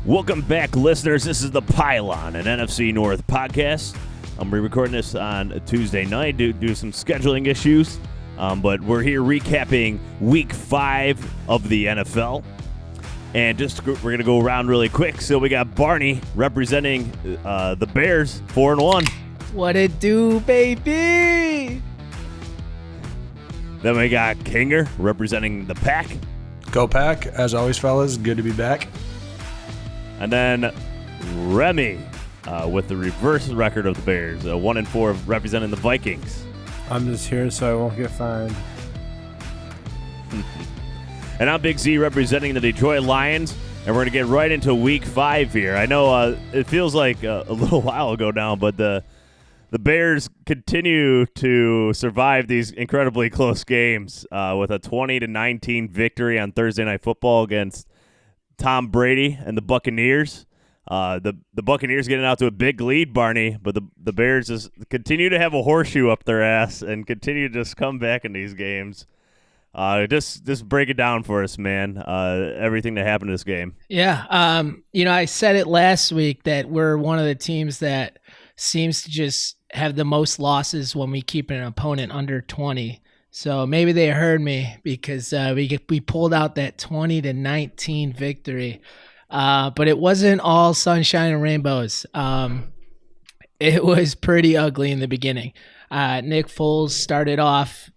Welcome back, listeners. This is The Pylon, an NFC North podcast. I'm recording this on a Tuesday night due to some scheduling issues, but we're here recapping Week 5 of the NFL. And we're going to go around really quick. So we got Barney representing the Bears, 4-1. What it do, baby? Then we got Kinger representing the Pack. Go Pack. As always, fellas, good to be back. And then Remy with the reverse record of the Bears, 1-4 representing the Vikings. I'm just here so I won't get fined. And I'm Big Z representing the Detroit Lions, and we're going to get right into Week 5 here. I know it feels like a little while ago now, but the Bears continue to survive these incredibly close games with a 20-19 victory on Thursday Night Football against Tom Brady and the Buccaneers. The Buccaneers getting out to a big lead, Barney, but the Bears just continue to have a horseshoe up their ass and continue to just come back in these games. Just break it down for us, man. Everything that happened in this game. Yeah. I said it last week that we're one of the teams that seems to just have the most losses when we keep an opponent under 20. So maybe they heard me because we pulled out that 20-19 victory. But it wasn't all sunshine and rainbows. It was pretty ugly in the beginning. Nick Foles started off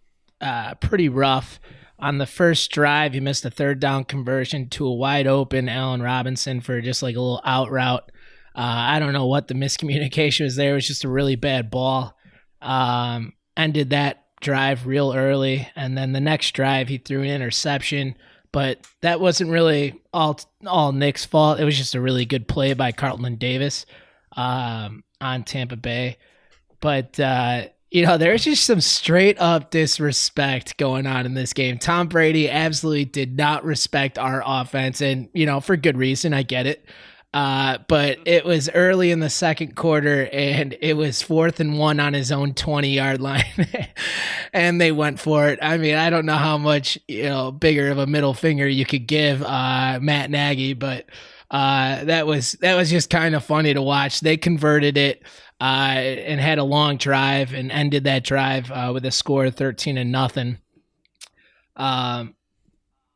pretty rough. On the first drive, he missed a third down conversion to a wide open Allen Robinson for just like a little out route. I don't know what the miscommunication was there. It was just a really bad ball. Ended that drive real early, and then the next drive he threw an interception, but that wasn't really all Nick's fault. It was just a really good play by Carlton Davis on Tampa Bay. But there's just some straight up disrespect going on in this game. Tom Brady absolutely did not respect our offense, and for good reason. I get it. But it was early in the second quarter, and it was 4th and 1 on his own 20-yard line, and they went for it. I mean, I don't know how much bigger of a middle finger you could give Matt Nagy, but that was just kind of funny to watch. They converted it and had a long drive and ended that drive with a score of 13-0.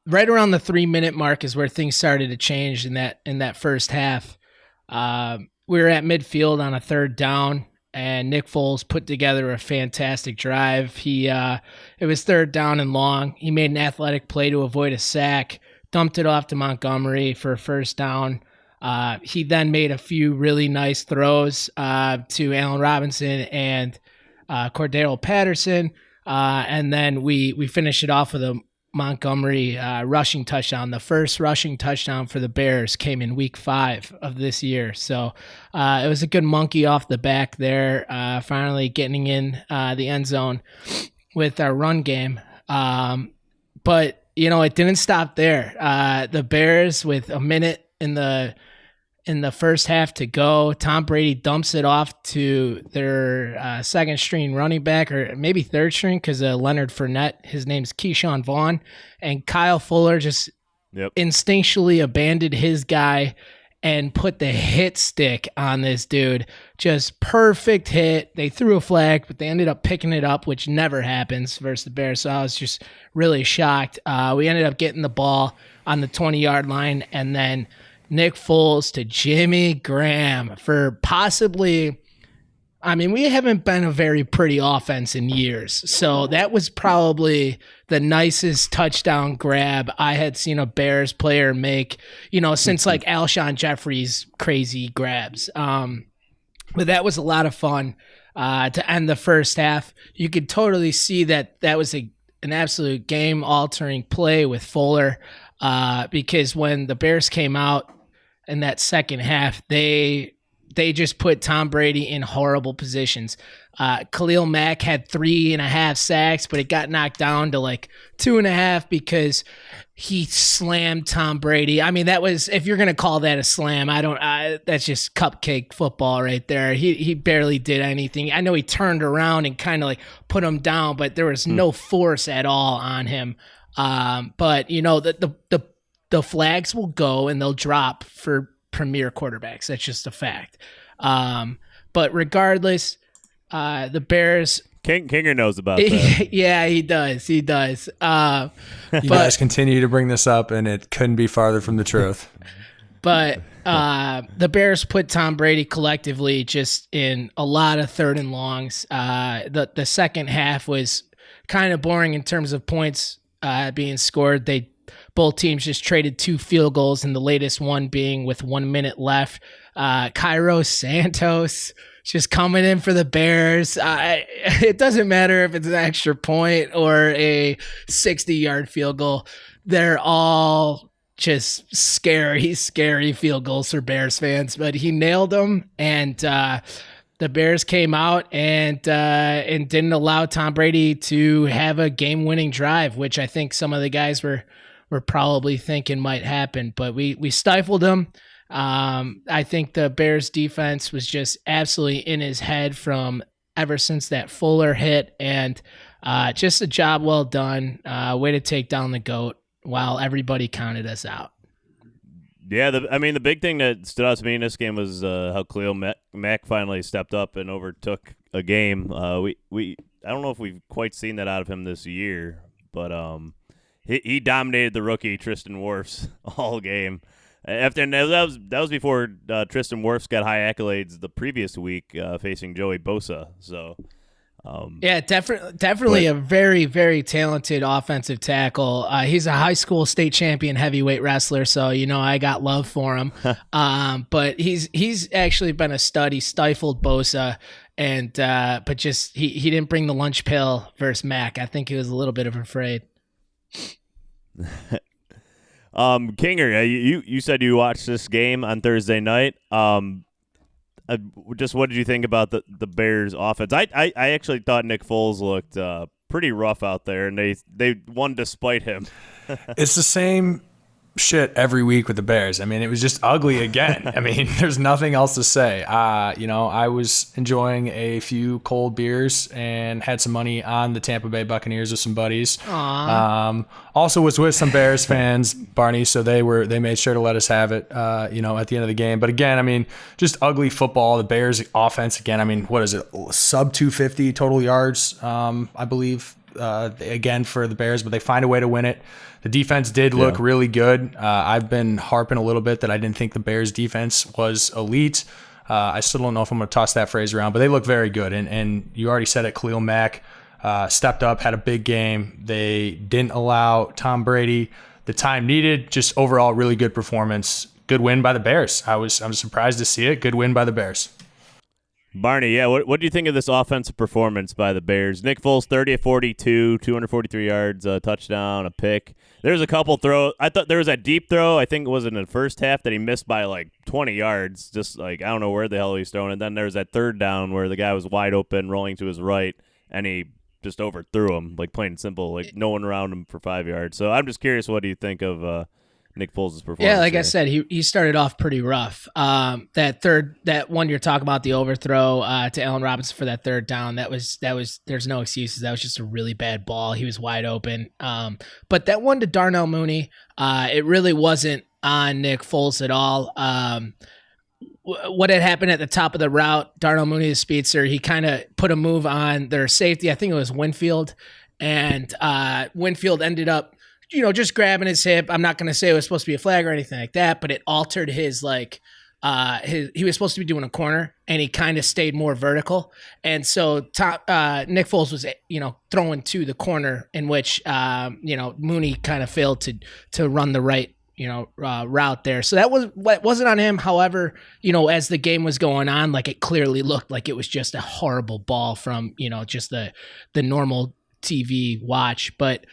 Right around the 3-minute mark is where things started to change in that first half. We were at midfield on a third down, and Nick Foles put together a fantastic drive. It was third down and long. He made an athletic play to avoid a sack, dumped it off to Montgomery for a first down. He then made a few really nice throws to Allen Robinson and Cordero Patterson, and then we finished it off with a Montgomery rushing touchdown. The first rushing touchdown for the Bears came in Week 5 of this year. So it was a good monkey off the back there, finally getting in the end zone with our run game. But, it didn't stop there. The Bears, with a minute in the first half to go, Tom Brady dumps it off to their second string running back, or maybe third string, because Leonard Fournette, his name's Keyshawn Vaughn, and Kyle Fuller just instinctually abandoned his guy and put the hit stick on this dude. Just perfect hit. They threw a flag, but they ended up picking it up, which never happens versus the Bears. So I was just really shocked. We ended up getting the ball on the 20-yard line, and then Nick Foles to Jimmy Graham for possibly, we haven't been a very pretty offense in years. So that was probably the nicest touchdown grab I had seen a Bears player make, since like Alshon Jeffrey's crazy grabs. But that was a lot of fun to end the first half. You could totally see that was an absolute game-altering play with Fuller, because when the Bears came out in that second half, they just put Tom Brady in horrible positions. Khalil Mack had 3.5 sacks, but it got knocked down to like 2.5 because he slammed Tom Brady. That was, if you're going to call that a slam, that's just cupcake football right there. He barely did anything. I know he turned around and kind of like put him down, but there was no force at all on him. But the flags will go and they'll drop for premier quarterbacks. That's just a fact. But regardless, the Bears. Kinger knows about that. Yeah, he does. He does. You guys continue to bring this up, and it couldn't be farther from the truth. But the Bears put Tom Brady collectively just in a lot of third and longs. The second half was kind of boring in terms of points being scored. Both teams just traded 2 field goals, and the latest one being with 1 minute left. Cairo Santos just coming in for the Bears. It doesn't matter if it's an extra point or a 60-yard field goal. They're all just scary field goals for Bears fans. But he nailed them, and the Bears came out and didn't allow Tom Brady to have a game-winning drive, which I think some of the guys were probably thinking might happen. But we stifled him. I think the Bears defense was just absolutely in his head from ever since that Fuller hit, and just a job well done. Way to take down the GOAT while everybody counted us out. Yeah, the big thing that stood out to me in this game was how Khalil Mack finally stepped up and overtook a game. I don't know if we've quite seen that out of him this year, but he dominated the rookie Tristan Wirfs all game. That was before Tristan Wirfs got high accolades the previous week facing Joey Bosa. So, yeah, definitely a very, very talented offensive tackle. He's a high school state champion heavyweight wrestler, so I got love for him. But he's actually been a stud. He stifled Bosa, and but just he didn't bring the lunch pail versus Mac. I think he was a little bit afraid. Kinger, you said you watched this game on Thursday night. Just what did you think about the Bears offense? I actually thought Nick Foles looked pretty rough out there, and they won despite him. It's the same shit every week with the Bears. I mean, it was just ugly again. I mean, there's nothing else to say. I was enjoying a few cold beers and had some money on the Tampa Bay Buccaneers with some buddies. Also was with some Bears fans, Barney, so they made sure to let us have it, at the end of the game. But again, I mean, just ugly football. The Bears offense, again, I mean, what is it? Sub 250 total yards, I believe, again for the Bears, but they find a way to win it. The defense did look really good. I've been harping a little bit that I didn't think the Bears defense was elite. I still don't know if I'm going to toss that phrase around, but they look very good. And you already said it, Khalil Mack stepped up, had a big game. They didn't allow Tom Brady the time needed. Just overall, really good performance. Good win by the Bears. I'm surprised to see it. Good win by the Bears. Barney, yeah, what do you think of this offensive performance by the Bears? Nick Foles, 30 of 42, 243 yards, a touchdown, a pick. There's a couple throws. I thought there was that deep throw, I think it was in the first half, that he missed by like 20 yards. Just like, I don't know where the hell he's throwing. And then there was that third down where the guy was wide open, rolling to his right, and he just overthrew him, like plain and simple, like no one around him for 5 yards. So I'm just curious, what do you think of Nick Foles' performance? Yeah, like I said, he started off pretty rough. That one you're talking about, the overthrow to Allen Robinson for that third down, that was there's no excuses. That was just a really bad ball. He was wide open. But that one to Darnell Mooney, it really wasn't on Nick Foles at all. What had happened at the top of the route, Darnell Mooney, the speedster, he kind of put a move on their safety. I think it was Winfield, and Winfield ended up just grabbing his hip. I'm not going to say it was supposed to be a flag or anything like that, but it altered his he was supposed to be doing a corner, and he kind of stayed more vertical. And so Nick Foles was, throwing to the corner, in which, Mooney kind of failed to run the right, route there. So that wasn't on him. However, as the game was going on, like, it clearly looked like it was just a horrible ball from, just the normal TV watch. But,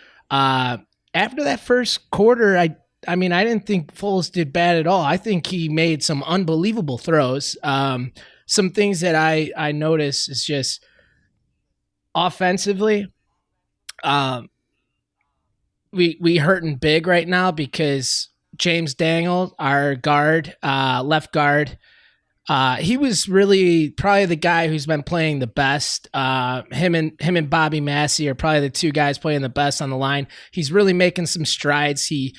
after that first quarter, I didn't think Foles did bad at all. I think he made some unbelievable throws. Some things that I noticed is just offensively, we hurting big right now because James Dangle, our guard, left guard, He was really probably the guy who's been playing the best. Him and Bobby Massey are probably the two guys playing the best on the line. He's really making some strides. He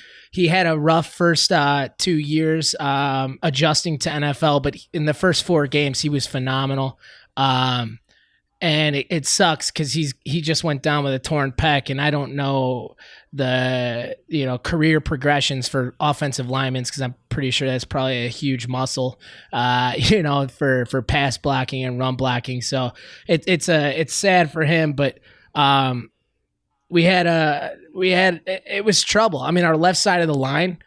had a rough first 2 years adjusting to NFL, but in the first 4 games he was phenomenal. And it sucks because he just went down with a torn pec, and I don't know the career progressions for offensive linemen because I'm pretty sure that's probably a huge muscle, for pass blocking and run blocking. So it's sad for him, but it was trouble. I mean, our left side of the line,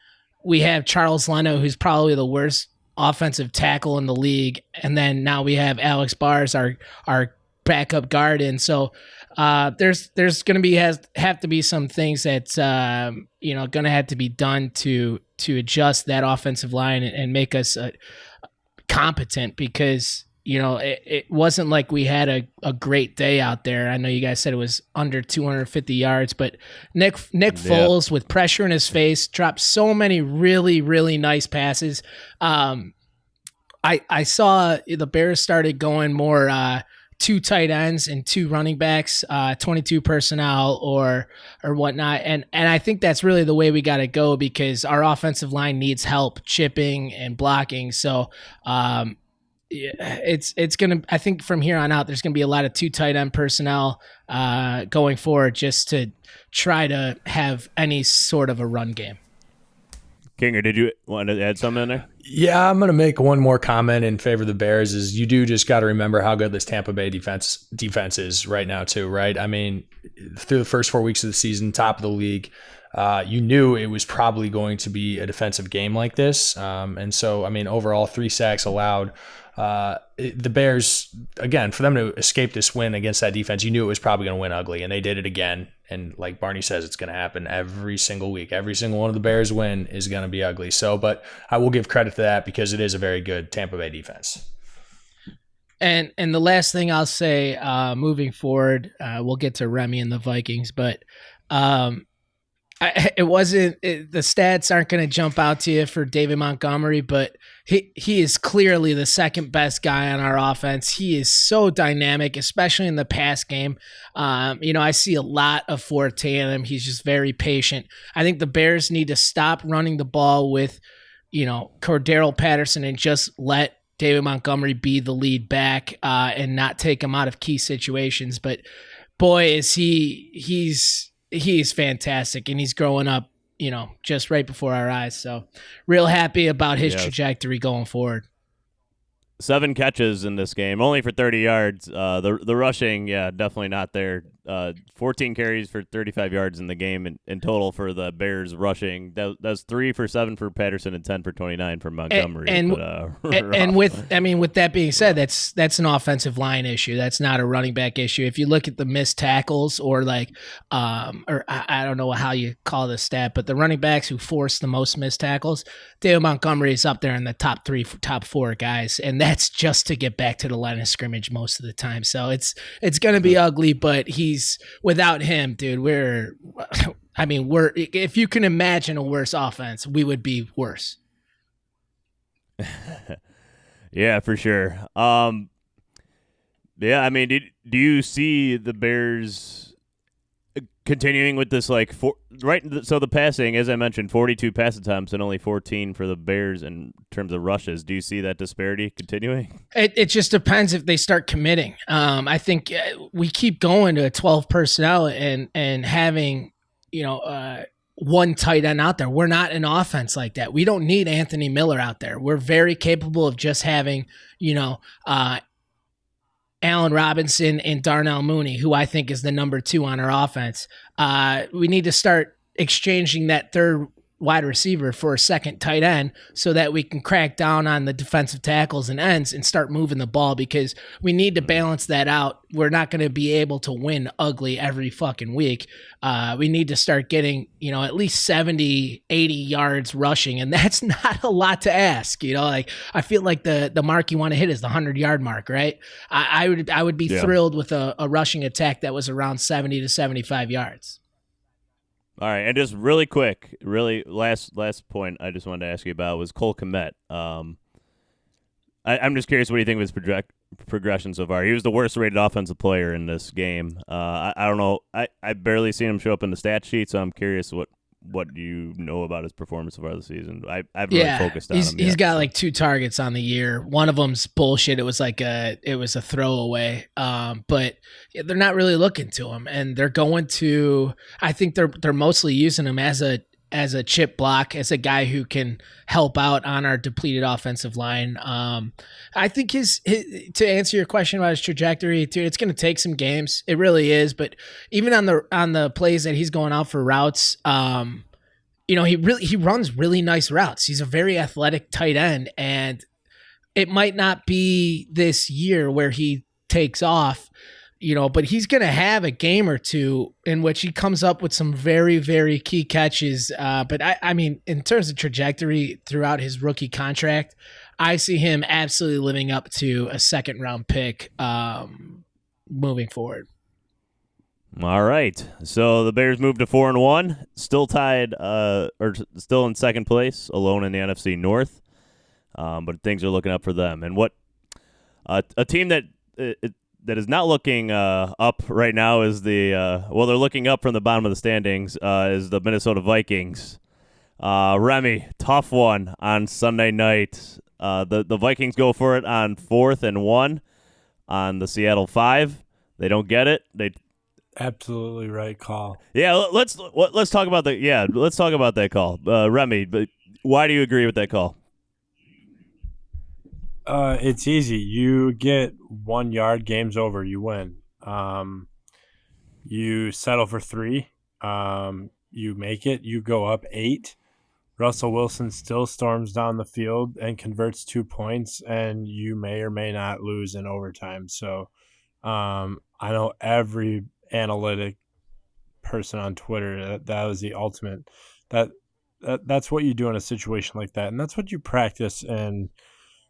we have Charles Leno, who's probably the worst offensive tackle in the league, and then now we have Alex Bars, our backup guard, and so there's going to have to be some things that's going to have to be done to adjust that offensive line and make us competent, because it wasn't like we had a great day out there. I know you guys said it was under 250 yards, but Nick Foles, with pressure in his face, dropped so many really, really nice passes. I saw the Bears started going more 2 tight ends and 2 running backs, 22 personnel or whatnot. And I think that's really the way we got to go, because our offensive line needs help chipping and blocking. So it's going to, I think from here on out, there's going to be a lot of 2 tight end personnel going forward, just to try to have any sort of a run game. Kinger, did you want to add something in there? Yeah, I'm going to make one more comment in favor of the Bears. Is you do just got to remember how good this Tampa Bay defense is right now too, right? I mean, through the first 4 weeks of the season, top of the league, you knew it was probably going to be a defensive game like this. And so, I mean, overall 3 sacks allowed. The Bears, again, for them to escape this win against that defense, you knew it was probably going to win ugly, and they did it again. And like Barney says, it's going to happen every single week. Every single one of the Bears win is going to be ugly. So, but I will give credit to that, because it is a very good Tampa Bay defense. And the last thing I'll say, moving forward, we'll get to Remy and the Vikings, but the stats aren't going to jump out to you for David Montgomery, but he is clearly the second best guy on our offense. He is so dynamic, especially in the pass game. I see a lot of forte in him. He's just very patient. I think the Bears need to stop running the ball with, Cordero Patterson, and just let David Montgomery be the lead back and not take him out of key situations. But boy, is he's fantastic, and he's growing up, just right before our eyes. So real happy about his trajectory going forward. 7 catches in this game, only for 30 yards. The rushing, definitely not there. 14 carries for 35 yards in the game in total for the Bears rushing. That's 3 for 7 for Patterson and 10 for 29 for Montgomery. And with that being said, that's an offensive line issue. That's not a running back issue. If you look at the missed tackles, or I don't know how you call the stat, but the running backs who forced the most missed tackles, David Montgomery is up there in the top 3, top 4 guys, and that's just to get back to the line of scrimmage most of the time. So it's going to be ugly, but without him, dude, we're if you can imagine a worse offense, we would be worse. Yeah, for sure. Do you see the Bears continuing with this, so the passing, as I mentioned, 42 pass attempts and only 14 for the Bears in terms of rushes. Do you see that disparity continuing? It just depends if they start committing. I think we keep going to a 12 personnel and having, one tight end out there. We're not an offense like that. We don't need Anthony Miller out there. We're very capable of just having, Allen Robinson and Darnell Mooney, who I think is the number 2 on our offense. We need to start exchanging that third wide receiver for a second tight end so that we can crack down on the defensive tackles and ends and start moving the ball, because we need to balance that out. We're not going to be able to win ugly every fucking week. We need to start getting, at least 70, 80 yards rushing, and that's not a lot to ask. I feel like the mark you want to hit is the 100-yard mark, right? I would be thrilled with a rushing attack that was around 70 to 75 yards. All right, and just really quick, really last point I just wanted to ask you about was Cole Kmet. I'm just curious, what do you think of his progression so far? He was the worst rated offensive player in this game. I don't know. I barely seen him show up in the stat sheet, so I'm curious what you know about his performance so far this season. I've really focused on him. He's got like 2 targets on the year. One of them's bullshit. It was a throwaway. But they're not really looking to him, and they're going to. I think they're mostly using him as a chip block, as a guy who can help out on our depleted offensive line. I think his to answer your question about his trajectory, dude, it's going to take some games. It really is. But even on the plays that he's going out for routes, he runs really nice routes. He's a very athletic tight end, and it might not be this year where he takes off, but he's going to have a game or two in which he comes up with some very, very key catches. But I mean, in terms of trajectory throughout his rookie contract, I see him absolutely living up to a 2nd-round pick moving forward. All right. So the Bears moved to 4-1, still tied or still in 2nd place, alone in the NFC North. But things are looking up for them. And what a team that is not looking up right now is they're looking up from the bottom of the standings, is the Minnesota Vikings. Remy, tough one on Sunday night. The Vikings go for it on 4th and 1 on the Seattle 5. They don't get it. Absolutely right call. Yeah, let's talk about that call. Remy, but why do you agree with that call? It's easy. You get 1 yard, game's over. You win. You settle for 3. You make it. You go up 8. Russell Wilson still storms down the field and converts 2 points, and you may or may not lose in overtime. So I know every analytic person on Twitter, that was the ultimate. That's what you do in a situation like that, and that's what you practice in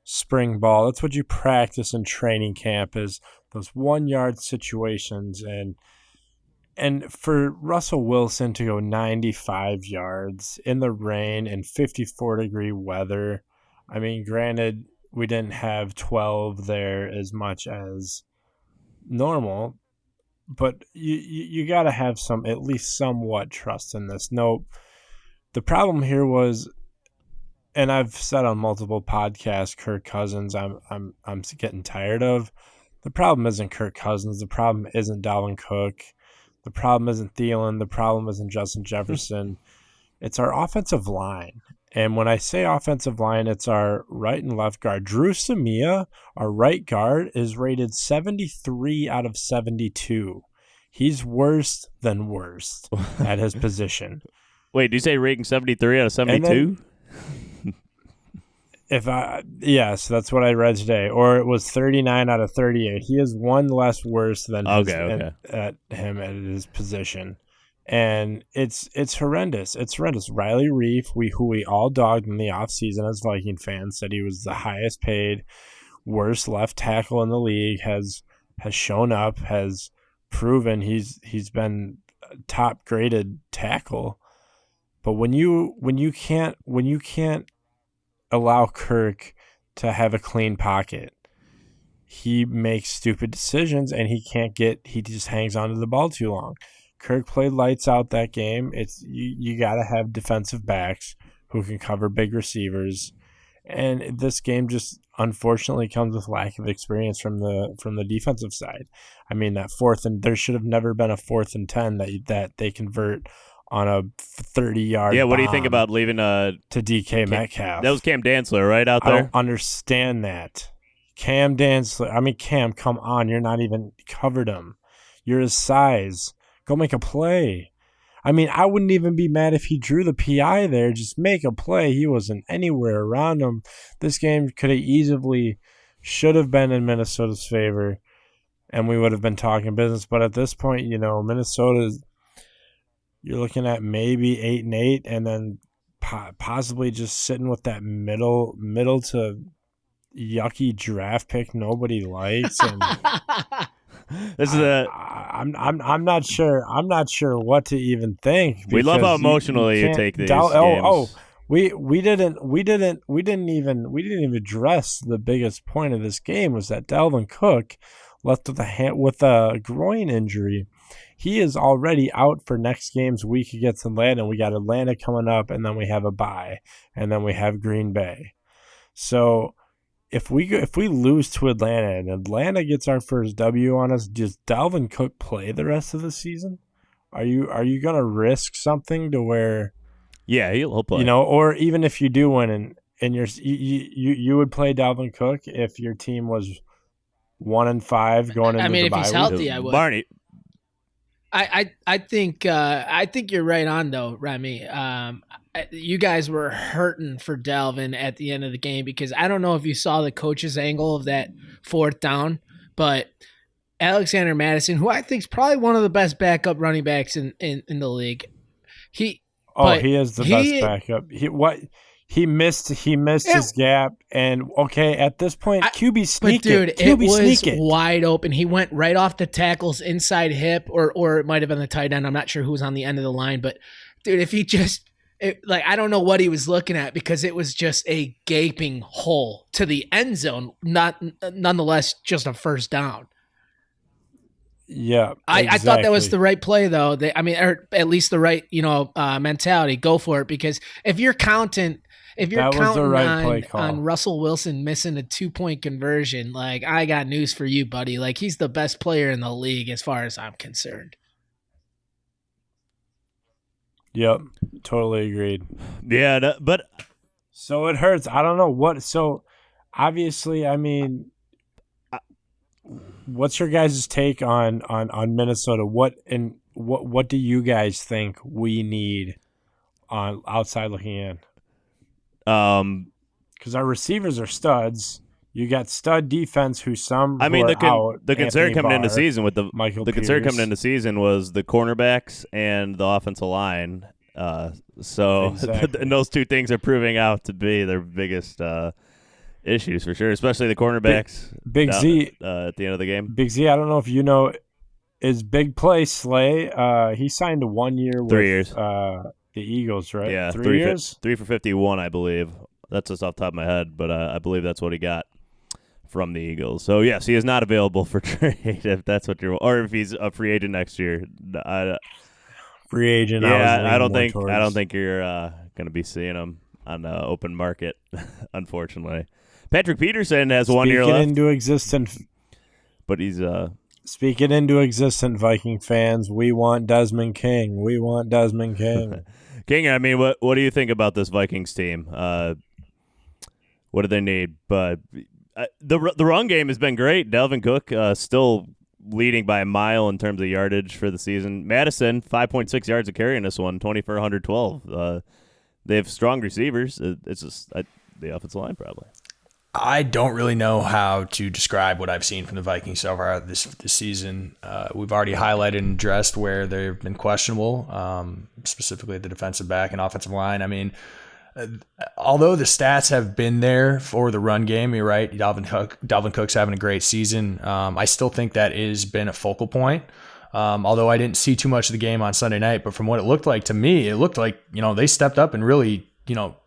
spring ball. That's what you practice in training camp, is those 1 yard situations. And for Russell Wilson to go 95 yards in the rain and 54-degree weather, I mean, granted, we didn't have 12 there as much as normal, but you got to have at least somewhat trust in this. No, the problem here was, and I've said on multiple podcasts, Kirk Cousins, I'm getting tired of. The problem isn't Kirk Cousins. The problem isn't Dalvin Cook. The problem isn't Thielen. The problem isn't Justin Jefferson. It's our offensive line. And when I say offensive line, it's our right and left guard. Drew Samia, our right guard, is rated 73 out of 72. He's worse than worst at his position. Wait, do you say rating 73 out of 72? Yes, that's what I read today. Or it was 39 out of 38. He is one less worse than at him at his position. And it's horrendous. It's horrendous. Riley Reif, who we all dogged in the offseason as Viking fans, said he was the highest paid, worst left tackle in the league, has shown up, has proven he's been a top graded tackle. But when you can't allow Kirk to have a clean pocket, he makes stupid decisions, and he just hangs onto the ball too long. Kirk played lights out that game. It's you got to have defensive backs who can cover big receivers, and this game just unfortunately comes with lack of experience from the defensive side. I mean, there should have never been a 4th and 10 that they convert on a 30-yard. Yeah, what do you think about leaving to DK Metcalf? That was Cam Dantzler, right, out there? I don't understand that. Cam Dantzler. I mean, Cam, come on. You're not even covered him. You're his size. Go make a play. I mean, I wouldn't even be mad if he drew the PI there. Just make a play. He wasn't anywhere around him. This game should have been in Minnesota's favor, and we would have been talking business. But at this point, Minnesota's, you're looking at maybe 8-8, and then possibly just sitting with that middle to yucky draft pick nobody likes. And I'm not sure. I'm not sure what to even think. We love how emotionally you take these games. we didn't even address the biggest point of this game was that Dalvin Cook left with a groin injury. He is already out for next game's week against Atlanta. We got Atlanta coming up, and then we have a bye, and then we have Green Bay. So if we lose to Atlanta and Atlanta gets our first W on us, does Dalvin Cook play the rest of the season? Are you gonna risk something to where? Yeah, he'll play. Or even if you do win and you would play Dalvin Cook if your team was 1-5 going into the bye week? If he's healthy, I would. Barney. I think you're right on though, Remy. You guys were hurting for Dalvin at the end of the game because I don't know if you saw the coach's angle of that fourth down, but Alexander Mattison, who I think is probably one of the best backup running backs in the league, he is the best backup. He missed his gap, and at this point, QB sneak but dude, it was wide open. He went right off the tackle's inside hip, or it might have been the tight end. I'm not sure who was on the end of the line, but dude, if he just I don't know what he was looking at because it was just a gaping hole to the end zone. Nonetheless, just a first down. Yeah, I thought that was the right play though. Or at least the right mentality. Go for it because if you're counting on Russell Wilson missing a 2-point conversion, like I got news for you, buddy. Like he's the best player in the league as far as I'm concerned. Yep, totally agreed. Yeah, but so it hurts. I don't know what. So obviously, what's your guys' take on Minnesota? What do you guys think we need on outside looking in? Because our receivers are studs. You got stud defense who the concern coming into season with concern coming into Peters. season was the cornerbacks and the offensive line. Exactly. And those two things are proving out to be their biggest issues for sure, especially the cornerbacks. Big Z at the end of the game. Big Z, I don't know if you know, is big play Slay. He signed a 1 year with 3 years. The Eagles, right? Yeah, 3 years. 3 for 51, I believe. That's just off the top of my head, but I believe that's what he got from the Eagles. So yes, he is not available for trade if that's what or if he's a free agent next year. Free agent. Yeah, I don't think you're going to be seeing him on the open market, unfortunately. Patrick Peterson has 1 year left. Into existence, but he's speaking into existence, Viking fans. We want Desmond King. We want Desmond King. King, what do you think about this Vikings team? What do they need? But the run game has been great. Dalvin Cook still leading by a mile in terms of yardage for the season. Madison, 5.6 yards a carry in this one, 20 for 112. They have strong receivers. It's just the offensive line probably. I don't really know how to describe what I've seen from the Vikings so far this season. We've already highlighted and addressed where they've been questionable, specifically the defensive back and offensive line. Although the stats have been there for the run game, you're right. Dalvin Cook's having a great season. I still think that has been a focal point. Although I didn't see too much of the game on Sunday night, but from what it looked like to me, it looked like they stepped up and really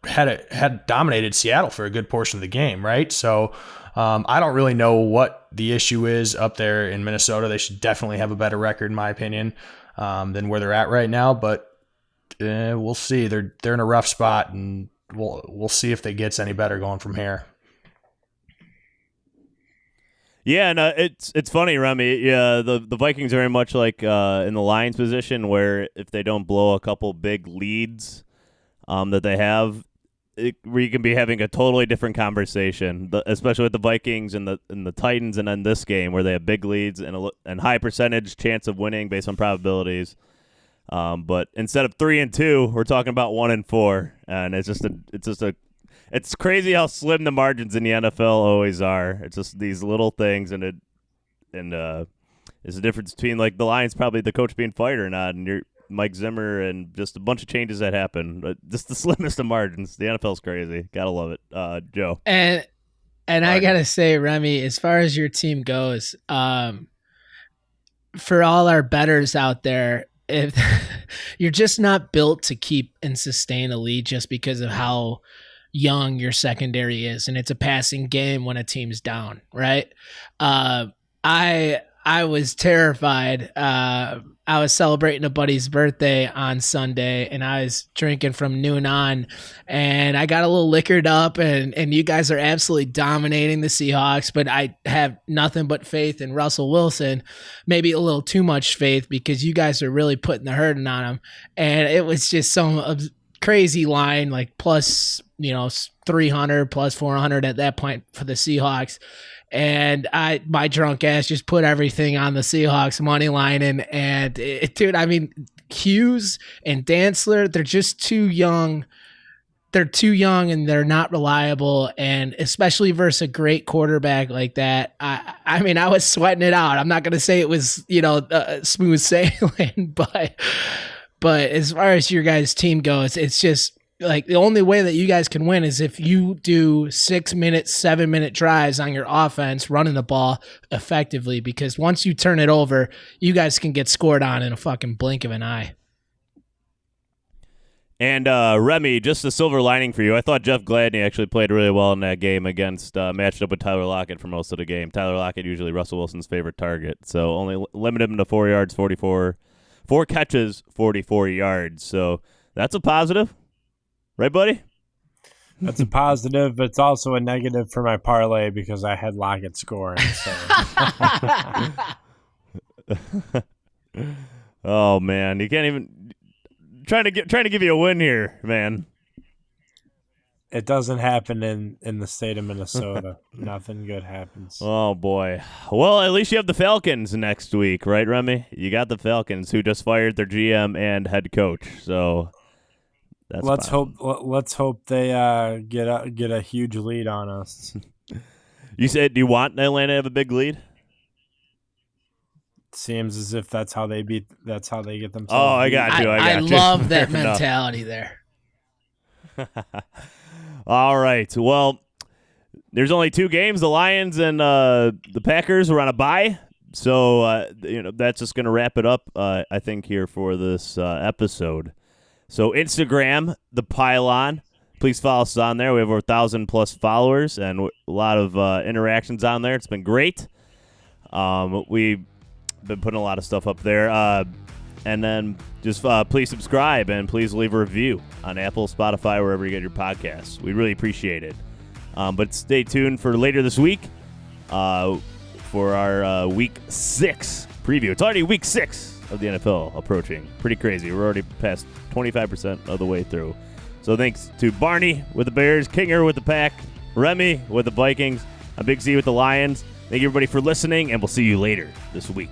had dominated Seattle for a good portion of the game, right? So I don't really know what the issue is up there in Minnesota. They should definitely have a better record, in my opinion, than where they're at right now. But we'll see. They're in a rough spot, and we'll see if it gets any better going from here. Yeah, and it's funny, Remy. Yeah, the Vikings are very much like in the Lions position, where if they don't blow a couple big leads that they have, we can be having a totally different conversation, especially with the Vikings and the Titans, and then this game where they have big leads and high percentage chance of winning based on probabilities. But instead of 3-2, we're talking about 1-4, and it's crazy how slim the margins in the NFL always are. It's just these little things, and there's a difference between like the Lions probably the coach being fired or not, and you're Mike Zimmer and just a bunch of changes that happen. But just the slimmest of margins. The NFL's crazy. Gotta love it. Joe. And I gotta say, Remy, as far as your team goes, for all our bettors out there, if you're just not built to keep and sustain a lead just because of how young your secondary is, and it's a passing game when a team's down, right? I was terrified. I was celebrating a buddy's birthday on Sunday, and I was drinking from noon on, and I got a little liquored up, and you guys are absolutely dominating the Seahawks, but I have nothing but faith in Russell Wilson, maybe a little too much faith because you guys are really putting the hurting on him, and it was just some crazy line, like plus 300, plus 400 at that point for the Seahawks. And my drunk ass just put everything on the Seahawks money line. And dude, I mean, Hughes and Dantzler, they're just too young. They're too young and they're not reliable. And especially versus a great quarterback like that, I mean, I was sweating it out. I'm not going to say it was, smooth sailing, but as far as your guys' team goes, it's just, like, the only way that you guys can win is if you do 6-minute, 7-minute drives on your offense, running the ball effectively, because once you turn it over, you guys can get scored on in a fucking blink of an eye. And Remy, just a silver lining for you. I thought Jeff Gladney actually played really well in that game against, matched up with Tyler Lockett for most of the game. Tyler Lockett, usually Russell Wilson's favorite target. So only limited him to 4 yards, 4 catches, 44 yards. So that's a positive. Right, buddy? That's a positive, but it's also a negative for my parlay because I had Lockett scoring. So. Oh man, you can't even trying to give you a win here, man. It doesn't happen in the state of Minnesota. Nothing good happens. Oh boy. Well, at least you have the Falcons next week, right, Remy? You got the Falcons, who just fired their GM and head coach. So. Let's hope they get a huge lead on us. You said, do you want Atlanta to have a big lead? Seems as if that's how they get themselves. Oh, I got you. I love that mentality there. All right. Well, there's only 2 games. The Lions and the Packers were on a bye, so that's just going to wrap it up. I think here for this episode. So Instagram, The Pylon. Please follow us on there. We have over 1,000+ followers and a lot of interactions on there. It's been great. We've been putting a lot of stuff up there. And then just please subscribe and please leave a review on Apple, Spotify, wherever you get your podcasts. We really appreciate it. But stay tuned for later this week for our Week 6 preview. It's already Week 6 of the NFL approaching. Pretty crazy. We're already past 25% of the way through. So thanks to Barney with the Bears, Kinger with the Pack, Remy with the Vikings, a Big Z with the Lions. Thank you everybody for listening, and we'll see you later this week.